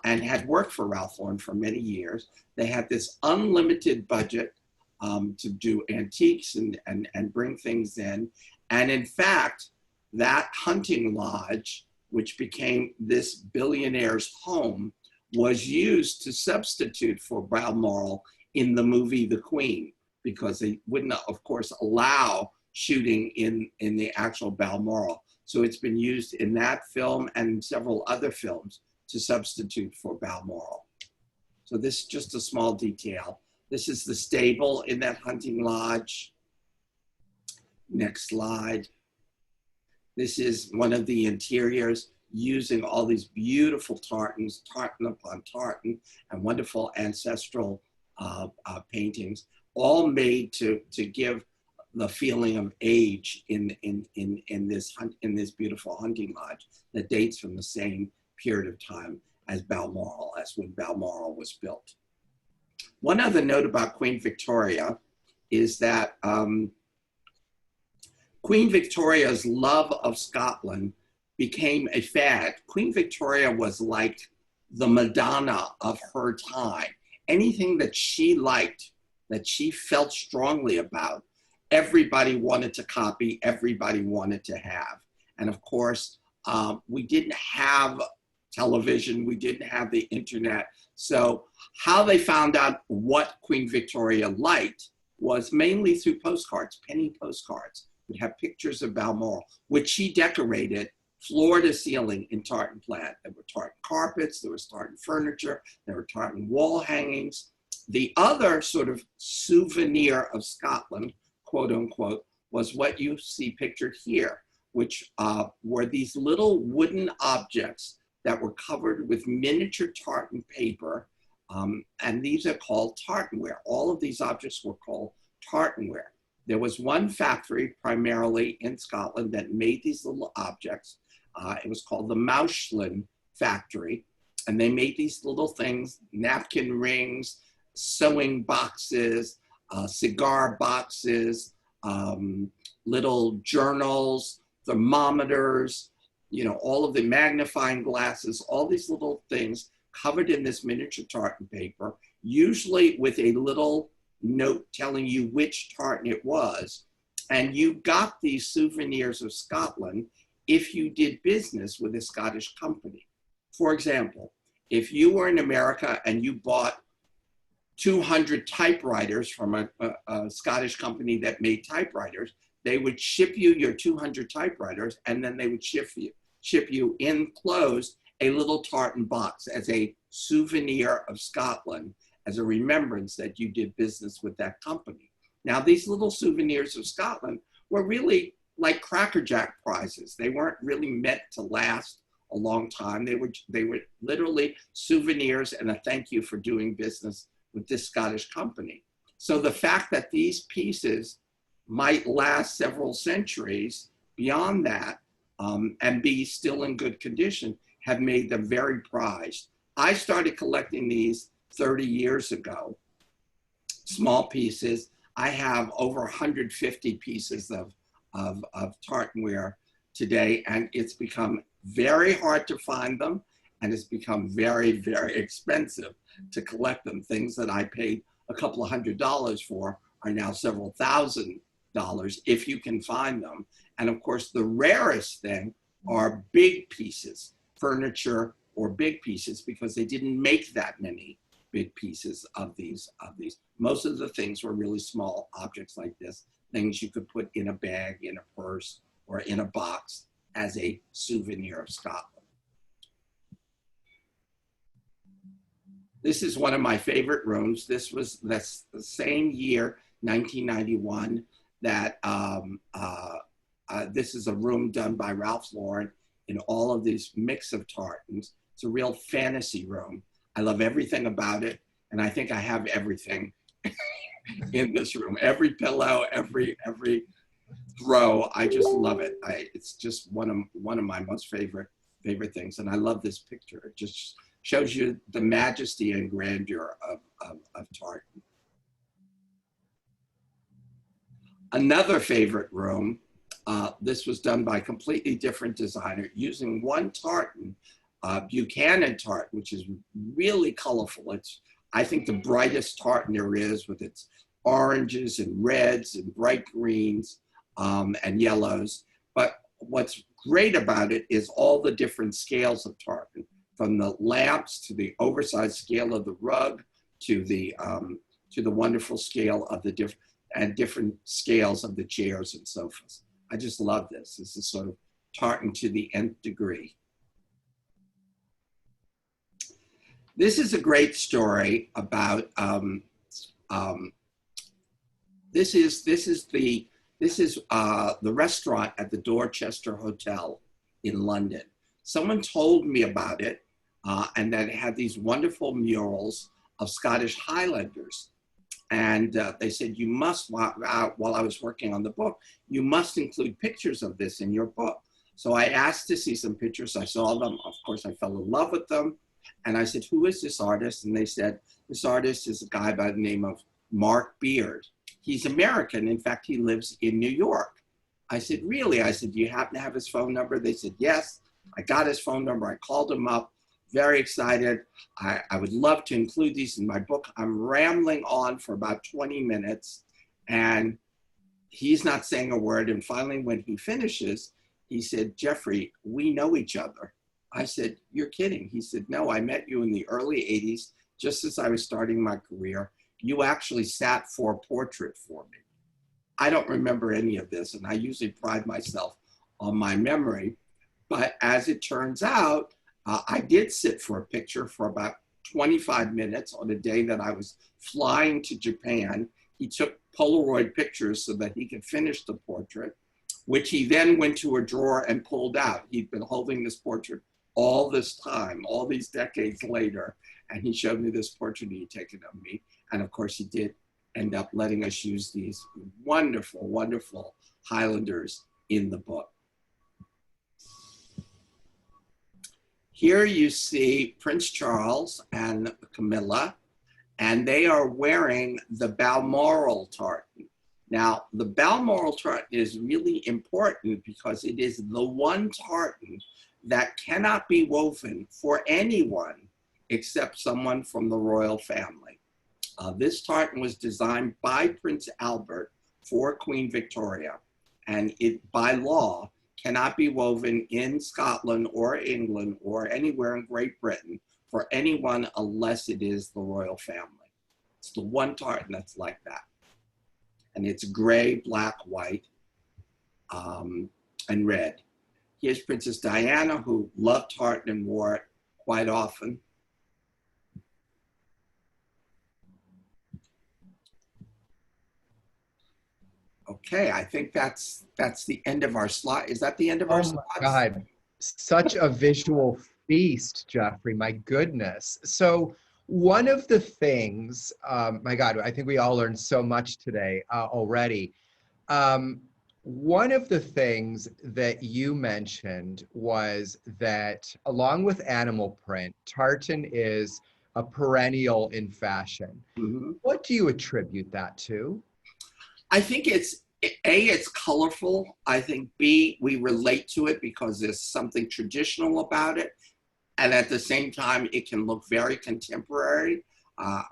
Speaker 2: and had worked for Ralph Lauren for many years. They had this unlimited budget to do antiques and bring things in. And in fact, that hunting lodge, which became this billionaire's home, was used to substitute for Balmoral in the movie The Queen, because they wouldn't, of course, allow shooting in the actual Balmoral. So it's been used in that film and several other films to substitute for Balmoral. So this is just a small detail. This is the stable in that hunting lodge. Next slide. This is one of the interiors using all these beautiful tartans, tartan upon tartan, and wonderful ancestral paintings, all made to give the feeling of age in this beautiful hunting lodge that dates from the same period of time as Balmoral, as when Balmoral was built. One other note about Queen Victoria is that Queen Victoria's love of Scotland became a fad. Queen Victoria was like the Madonna of her time. Anything that she liked, that she felt strongly about, everybody wanted to copy, everybody wanted to have. And of course, we didn't have television, we didn't have the internet. So how they found out what Queen Victoria liked was mainly through postcards, penny postcards. Would have pictures of Balmoral, which she decorated floor to ceiling in tartan plaid. There were tartan carpets, there was tartan furniture, there were tartan wall hangings. The other sort of souvenir of Scotland, quote unquote, was what you see pictured here, which were these little wooden objects that were covered with miniature tartan paper, and these are called tartanware. All of these objects were called tartanware. There was one factory primarily in Scotland that made these little objects. It was called the Mcqueen factory, and they made these little things, napkin rings, sewing boxes, cigar boxes, little journals, thermometers, you know, all of the magnifying glasses, all these little things covered in this miniature tartan paper, usually with a little note telling you which tartan it was. And you got these souvenirs of Scotland if you did business with a Scottish company. For example, if you were in America and you bought 200 typewriters from a Scottish company that made typewriters, they would ship you your 200 typewriters, and then they would ship you enclosed a little tartan box as a souvenir of Scotland, as a remembrance that you did business with that company. Now, these little souvenirs of Scotland were really like Cracker Jack prizes. They weren't really meant to last a long time. They were literally souvenirs and a thank you for doing business with this Scottish company. So the fact that these pieces might last several centuries beyond that and be still in good condition have made them very prized. I started collecting these 30 years ago, small pieces. I have over 150 pieces of tartanware today, and it's become very hard to find them, and it's become very, very expensive to collect them. Things that I paid a couple of $100s for are now several $1,000s if you can find them. And of course, the rarest thing are big pieces, furniture or big pieces, because they didn't make that many big pieces of these. Most of the things were really small objects like this, things you could put in a bag, in a purse, or in a box as a souvenir of Scotland. This is one of my favorite rooms. That's the same year, 1991, that this is a room done by Ralph Lauren in all of these mix of tartans. It's a real fantasy room. I love everything about it, and I think I have everything in this room. Every pillow, every throw. I just love it. It's just one of my most favorite things, and I love this picture. It just shows you the majesty and grandeur of tartan. Another favorite room. This was done by a completely different designer using one tartan, Buchanan tartan, which is really colorful. It's, I think, the brightest tartan there is, with its oranges and reds and bright greens and yellows. But what's great about it is all the different scales of tartan, from the lamps to the oversized scale of the rug to the wonderful scale of the different scales of the chairs and sofas. I just love this. This is sort of tartan to the nth degree. This is a great story about, this is the restaurant at the Dorchester Hotel in London. someone told me about it, and that it had these wonderful murals of Scottish Highlanders. And they said, you must, while I was working on the book, you must include pictures of this in your book. So I asked to see some pictures. I saw them. Of course, I fell in love with them. And I said, who is this artist? And they said, this artist is a guy by the name of Mark Beard. He's American. In fact, he lives in New York. I said, really? I said, do you happen to have his phone number? They said, yes. I got his phone number. I called him up. Very excited. I would love to include these in my book. I'm rambling on for about 20 minutes, and he's not saying a word. And finally, when he finishes, he said, Jeffrey, we know each other. I said, you're kidding. He said, no, I met you in the early 80s, just as I was starting my career. You actually sat for a portrait for me. I don't remember any of this, and I usually pride myself on my memory. But as it turns out, I did sit for a picture for about 25 minutes on a day that I was flying to Japan. He took Polaroid pictures so that he could finish the portrait, which he then went to a drawer and pulled out. He'd been holding this portrait all this time, all these decades later, and he showed me this portrait he'd taken of me. And of course, he did end up letting us use these wonderful, wonderful Highlanders in the book. Here you see Prince Charles and Camilla, and they are wearing the Balmoral Tartan. Now, the Balmoral Tartan is really important because it is the one tartan that cannot be woven for anyone except someone from the royal family. This tartan was designed by Prince Albert for Queen Victoria, and it, by law, cannot be woven in Scotland or England or anywhere in Great Britain for anyone unless it is the royal family. It's the one tartan that's like that. And it's gray, black, white, and red. Here's Princess Diana, who loved tartan and wore it quite often. Okay, I think that's the end of our slide. Is that the end of our slides?
Speaker 1: Oh my God, such a visual feast, Jeffrey, my goodness. So one of the things, my God, I think we all learned so much today already. One of the things that you mentioned was that along with animal print, tartan is a perennial in fashion. Mm-hmm. What do you attribute that to?
Speaker 2: I think it's, A, it's colorful. I think B, we relate to it because there's something traditional about it. And at the same time, it can look very contemporary.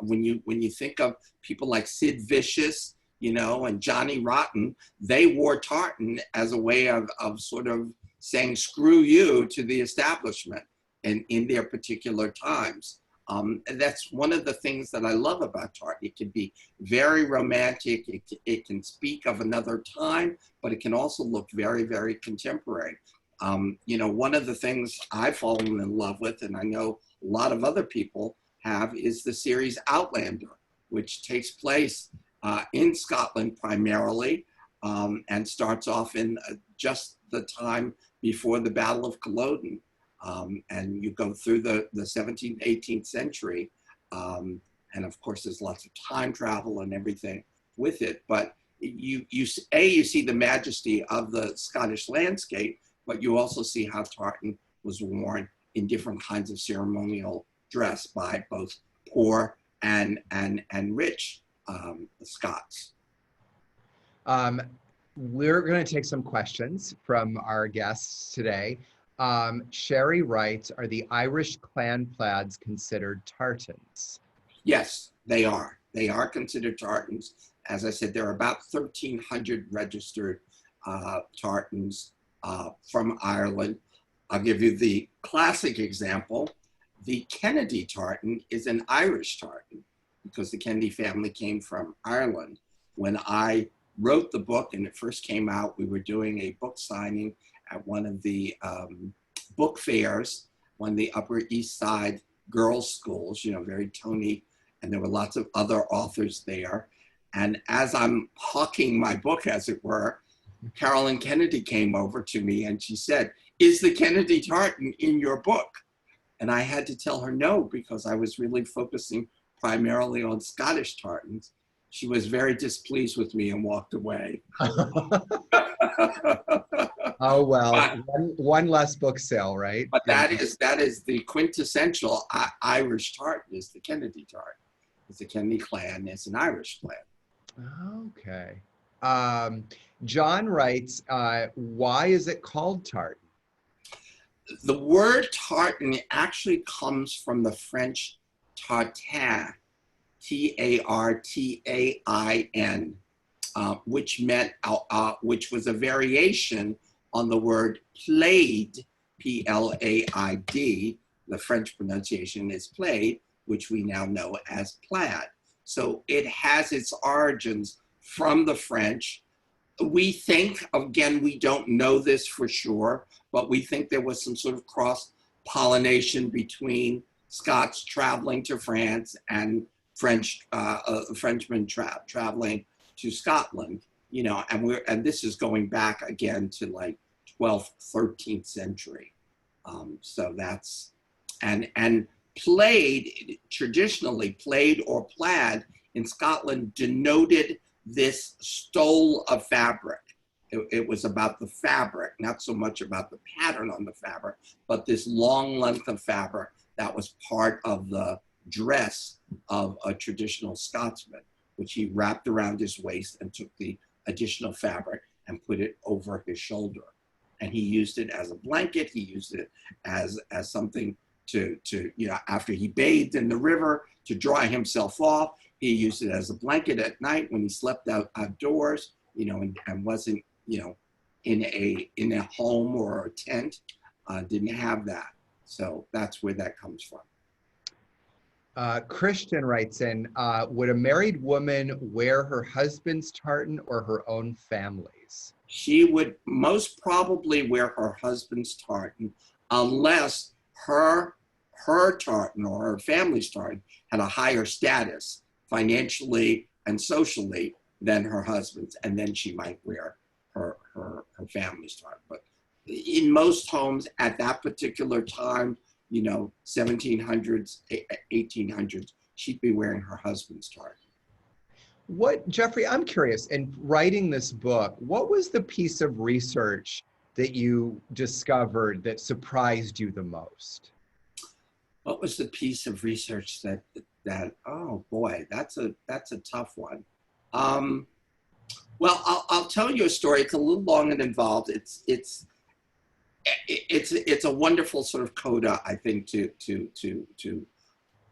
Speaker 2: When you think of people like Sid Vicious, you know, and Johnny Rotten, they wore tartan as a way of sort of saying, screw you to the establishment in their particular times. And that's one of the things that I love about tartan. It can be very romantic. It can speak of another time, but it can also look very, very contemporary. You know, one of the things I've fallen in love with, and I know a lot of other people have, is the series Outlander, which takes place in Scotland primarily, and starts off in just the time before the Battle of Glowton. And you go through the 17th, 18th century. And of course, there's lots of time travel and everything with it. But you see the majesty of the Scottish landscape, but you also see how tartan was worn in different kinds of ceremonial dress by both poor and rich Scots.
Speaker 1: We're going to take some questions from our guests today. Sherry writes, are the Irish clan plaids considered tartans?
Speaker 2: Yes, they are. They are considered tartans. As I said, there are about 1,300 registered tartans from Ireland. I'll give you the classic example. The Kennedy tartan is an Irish tartan because the Kennedy family came from Ireland. When I wrote the book and it first came out, we were doing a book signing at one of the book fairs, one of the Upper East Side girls' schools, you know, very Tony, and there were lots of other authors there. And as I'm hawking my book, as it were, Carolyn Kennedy came over to me and she said, is the Kennedy tartan in your book? And I had to tell her no, because I was really focusing primarily on Scottish tartans. She was very displeased with me and walked away.
Speaker 1: Oh, well,
Speaker 2: but,
Speaker 1: one less book sale, right?
Speaker 2: but that is the quintessential Irish tartan, is the Kennedy tartan. It's a Kennedy clan, it's an Irish clan.
Speaker 1: Okay. John writes, why is it called tartan?
Speaker 2: The word tartan actually comes from the French tartan, Tartain, which meant, which was a variation on the word plaid, Plaid. The French pronunciation is plaid, which we now know as plaid. So it has its origins from the French. We think, again, we don't know this for sure, but we think there was some sort of cross-pollination between Scots traveling to France and Frenchmen traveling to Scotland, you know, and this is going back again to like 12th, 13th century. So that's, and plaid, traditionally plaid or plaid in Scotland denoted this stole of fabric. It was about the fabric, not so much about the pattern on the fabric, but this long length of fabric that was part of the dress of a traditional Scotsman, which he wrapped around his waist and took the additional fabric and put it over his shoulder. And he used it as a blanket. He used it as something to, you know, after he bathed in the river to dry himself off. He used it as a blanket at night when he slept outdoors, you know, and wasn't, you know, in a home or a tent, didn't have that. So that's where that comes from.
Speaker 1: Christian writes in, would a married woman wear her husband's tartan or her own family's?
Speaker 2: She would most probably wear her husband's tartan unless her tartan or her family's tartan had a higher status financially and socially than her husband's, and then she might wear her family's tartan. But in most homes at that particular time, you know, 1700s, 1800s, she'd be wearing her husband's tartan.
Speaker 1: What, Jeffrey, I'm curious, in writing this book, what was the piece of research that you discovered that surprised you the most?
Speaker 2: What was the piece of research that oh boy, that's a tough one. Well, I'll tell you a story. It's a little long and involved. It's a wonderful sort of coda, I think, to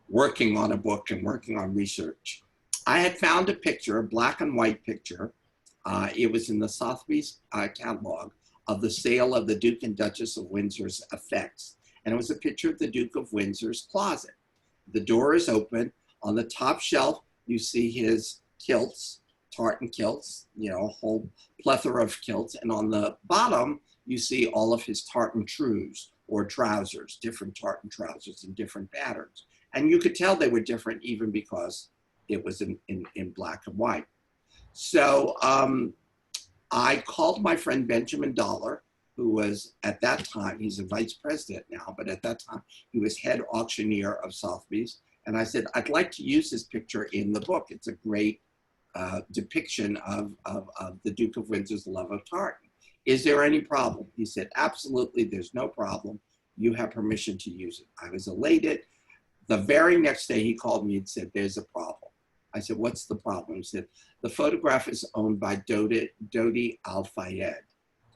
Speaker 2: working on a book and working on research. I had found a picture, a black and white picture. It was in the Sotheby's catalog of the sale of the Duke and Duchess of Windsor's effects. And it was a picture of the Duke of Windsor's closet. The door is open. On the top shelf, you see his kilts, tartan kilts, you know, a whole plethora of kilts. And on the bottom, you see all of his tartan trews or trousers, different tartan trousers in different patterns. And you could tell they were different even because it was in black and white. So I called my friend Benjamin Dollar, who was at that time, he's a vice president now, but at that time he was head auctioneer of Sotheby's. And I said, I'd like to use this picture in the book. It's a great depiction of the Duke of Windsor's love of tartan. Is there any problem? He said, absolutely, there's no problem. You have permission to use it. I was elated. The very next day he called me and said, there's a problem. I said, what's the problem? He said, the photograph is owned by Dodi Al-Fayed.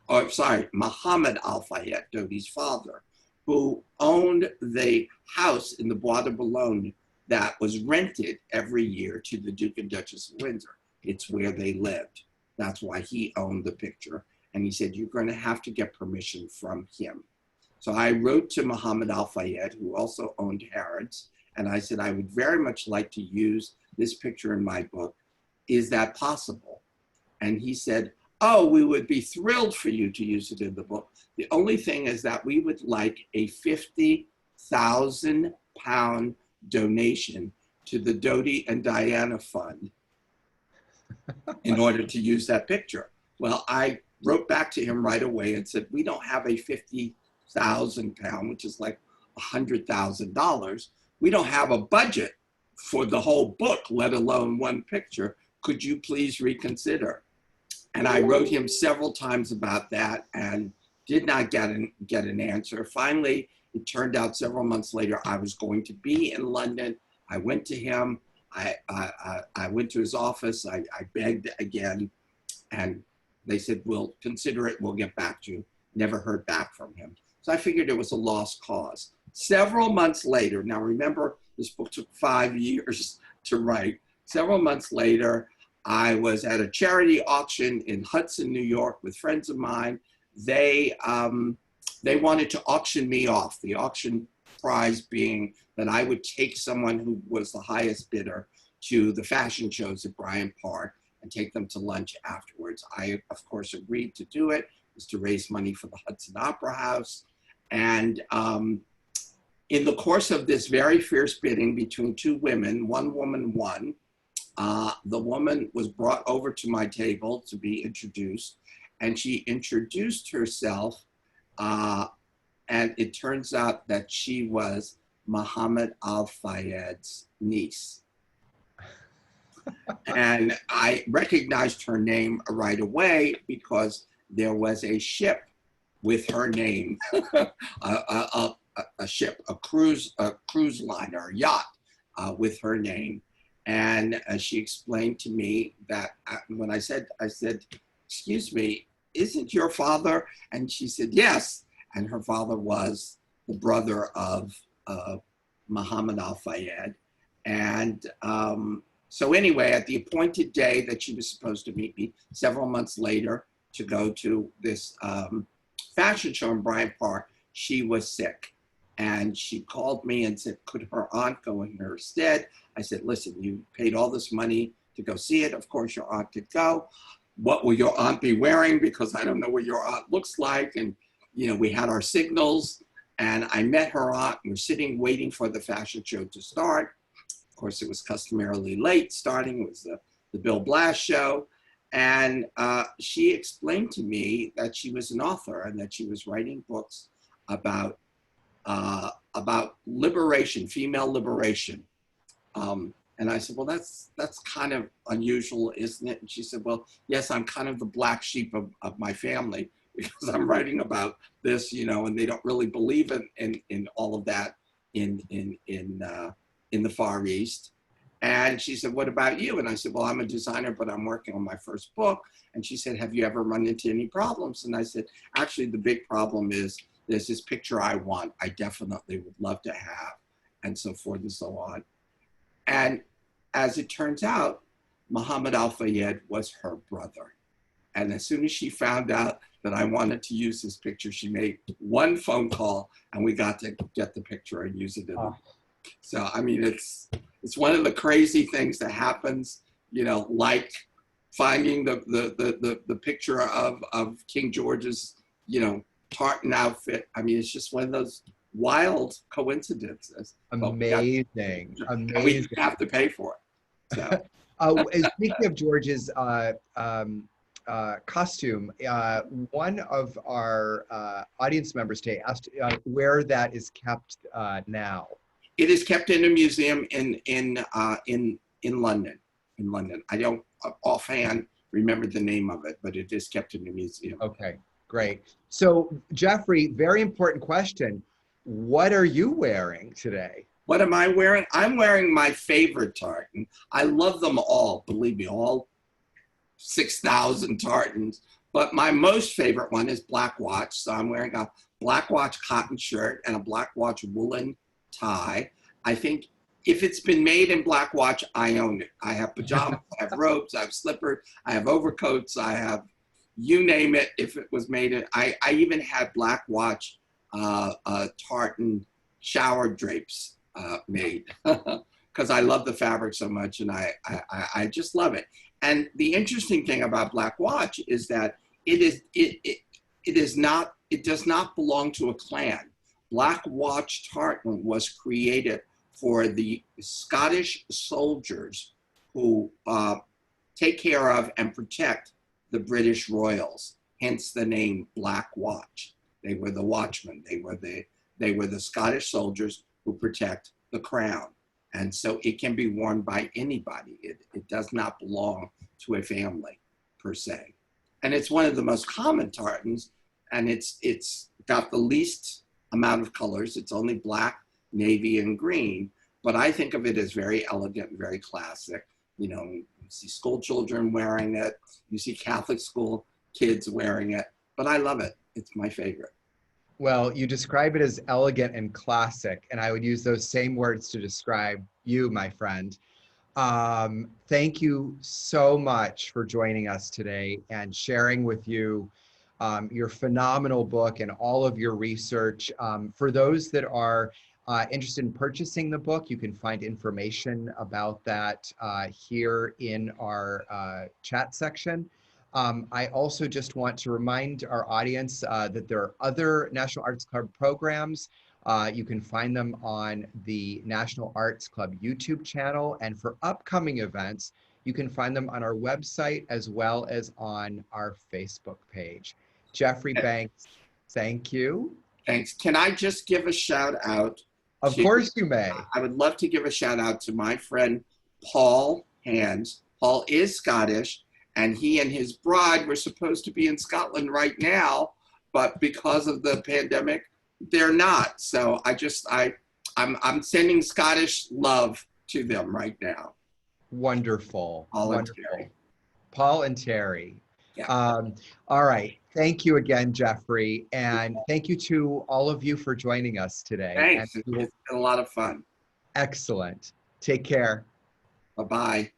Speaker 2: Or sorry, Muhammad Al-Fayed, Dodi's father, who owned the house in the Bois de Boulogne that was rented every year to the Duke and Duchess of Windsor. It's where they lived. That's why he owned the picture. And he said, you're going to have to get permission from him. So I wrote to Muhammad Al-Fayed, who also owned Harrods, and I said, I would very much like to use this picture in my book. Is that possible? And he said, oh, we would be thrilled for you to use it in the book. The only thing is that we would like a 50,000 pound donation to the Dodi and Diana Fund in order to use that picture. Well, I wrote back to him right away and said, we don't have a 50,000 pound, which is like $100,000. We don't have a budget for the whole book, let alone one picture. Could you please reconsider? And I wrote him several times about that and did not get an answer. Finally, it turned out several months later, I was going to be in London. I went to him. I went to his office. I begged again. And they said, we'll consider it. We'll get back to you. Never heard back from him. So I figured it was a lost cause. Several months later, now remember, this book took 5 years to write. Several months later, I was at a charity auction in Hudson, New York with friends of mine. They wanted to auction me off, the auction prize being that I would take someone who was the highest bidder to the fashion shows at Bryant Park and take them to lunch afterwards. I, of course, agreed to do it. It was to raise money for the Hudson Opera House. And in the course of this very fierce bidding between two women, one woman won. The woman was brought over to my table to be introduced, and she introduced herself, and it turns out that she was Muhammad Al-Fayed's niece. And I recognized her name right away because there was a ship with her name, a ship, a cruise liner, a yacht with her name. And she explained to me that when I said, excuse me, isn't your father? And she said, yes. And her father was the brother of Muhammad Al-Fayed. And so anyway, at the appointed day that she was supposed to meet me several months later to go to this fashion show in Bryant Park, she was sick. And she called me and said, could her aunt go in her stead? I said, listen, you paid all this money to go see it. Of course, your aunt could go. What will your aunt be wearing? Because I don't know what your aunt looks like. And, you know, we had our signals. And I met her aunt. And we're sitting waiting for the fashion show to start. Of course, it was customarily late starting. It was the Bill Blass show. And she explained to me that she was an author and that she was writing books about liberation, female liberation. And I said, well, that's kind of unusual, isn't it? And she said, well, yes, I'm kind of the black sheep of my family because I'm writing about this, you know, and they don't really believe in all of that in the Far East. And she said, what about you? And I said, well, I'm a designer, but I'm working on my first book. And she said, have you ever run into any problems? And I said, actually, the big problem is there's this picture I want, I definitely would love to have, and so forth and so on. And as it turns out, Muhammad Al-Fayed was her brother. And as soon as she found out that I wanted to use this picture, she made one phone call and we got to get the picture and use it in the book. So, I mean, it's one of the crazy things that happens, you know, like finding the picture of King George's, you know, tartan outfit. I mean, it's just one of those wild coincidences.
Speaker 1: Amazing.
Speaker 2: And we have to pay for it. So.
Speaker 1: Speaking of George's costume, one of our audience members today asked where that is kept now.
Speaker 2: It is kept in a museum in London. In London, I don't offhand remember the name of it, but it is kept in a museum.
Speaker 1: Okay. Great. So, Jeffrey, very important question. What are you wearing today?
Speaker 2: What am I wearing? I'm wearing my favorite tartan. I love them all, believe me, all 6,000 tartans. But my most favorite one is Black Watch. So I'm wearing a Black Watch cotton shirt and a Black Watch woolen tie. I think if it's been made in Black Watch, I own it. I have pajamas, I have robes, I have slippers, I have overcoats, I have you name it. If it was made in, I even had Black Watch tartan shower drapes made because I love the fabric so much and I just love it. And the interesting thing about Black Watch is that it does not belong to a clan. Black Watch tartan was created for the Scottish soldiers who take care of and protect the British royals. hence the name Black Watch. They were the watchmen. They were the Scottish soldiers who protect the crown. And so it can be worn by anybody. It does not belong to a family per se. And it's one of the most common tartans, and it's got the least amount of colors. It's only black, navy, and green, but I think of it as very elegant and very classic. You know, you see school children wearing it, you see Catholic school kids wearing it, but I love it. It's my favorite.
Speaker 1: Well, you describe it as elegant and classic, and I would use those same words to describe you, my friend. Thank you so much for joining us today and sharing with you your phenomenal book and all of your research. For those that are interested in purchasing the book, you can find information about that here in our chat section. I also just want to remind our audience that there are other National Arts Club programs. You can find them on the National Arts Club YouTube channel. And for upcoming events, you can find them on our website as well as on our Facebook page. Jeffrey Banks, thank you.
Speaker 2: Thanks. Can I just give a shout out?
Speaker 1: Of course you may.
Speaker 2: I would love to give a shout out to my friend, Paul Hands. Paul is Scottish, and he and his bride were supposed to be in Scotland right now, but because of the pandemic, they're not. So I'm sending Scottish love to them right now.
Speaker 1: Wonderful.
Speaker 2: Paul
Speaker 1: Wonderful.
Speaker 2: and Terry.
Speaker 1: Paul and Terry.
Speaker 2: Yeah.
Speaker 1: All right. Thank you again, Jeffrey. And thank you to all of you for joining us today.
Speaker 2: Thanks. It's been a lot of fun.
Speaker 1: Excellent. Take care.
Speaker 2: Bye-bye.